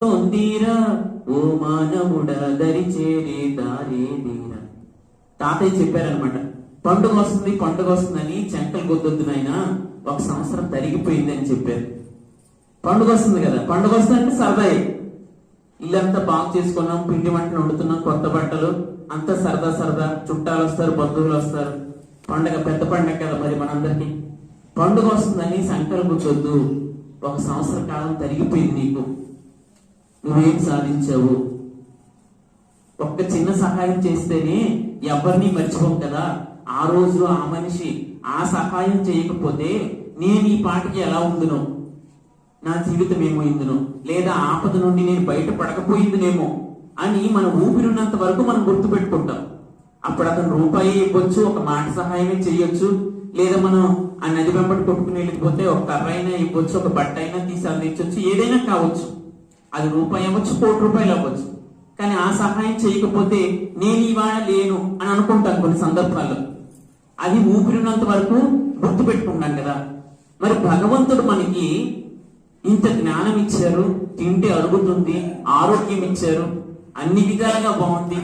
తీరా ఓ మానవుడా దరి చేరే దారే తీరా. తాతయ్య చెప్పారనమాట, పండుగ వస్తుందని చెంకలు కొద్దొద్దు నాయన, ఒక సంవత్సరం తరిగిపోయింది అని చెప్పారు. పండుగ వస్తుంది కదా, పండుగ వస్తుందంటే సరదా, ఇల్లంతా బాగు చేసుకున్నాం, పిండి వంటలు వండుతున్నాం, కొత్త బట్టలు, అంతా సరదా సరదా, చుట్టాలు వస్తారు, బంధువులు వస్తారు, పండగ పెద్ద పండగ కదా మరి మనందరికి. పండుగ వస్తుందని సంకల్పించొద్దు, ఒక సంవత్సర కాలం తరిగిపోయింది నీకు, నువ్వేం సాధించావు? ఒక్క చిన్న సహాయం చేస్తేనే ఎవరిని మర్చిపోం కదా. ఆ రోజు ఆ మనిషి ఆ సహాయం చేయకపోతే నేను ఈ పాటికి ఎలా ఉందును, నా జీవితం ఏమైందును, లేదా ఆపద నుండి నేను బయటపడకపోయిందినేమో అని మన ఊపిరినంత వరకు మనం గుర్తు పెట్టుకుంటాం. అప్పుడు అతను రూపాయి ఇవ్వచ్చు, ఒక మాట సహాయమే చేయొచ్చు, లేదా మనం ఆ నది వెంబడి కొట్టుకుని వెళ్ళిపోతే ఒక కర్ర అయినా ఇవ్వచ్చు, ఒక బట్ట అయినా తీసి అందించవచ్చు, ఏదైనా కావచ్చు. అది రూపాయి అవ్వచ్చు, ₹1,00,00,000 అవ్వచ్చు. కానీ ఆ సహాయం చేయకపోతే నేను ఇవాళ లేను అని అనుకుంటాను కొన్ని సందర్భాల్లో. అది ఊపిరినంత వరకు గుర్తు పెట్టుకుంటాం కదా. మరి భగవంతుడు మనకి ఇంత జ్ఞానం ఇచ్చారు, తింటే అరుగుతుంది, ఆరోగ్యం ఇచ్చారు, అన్ని విధాలుగా బాగుంది,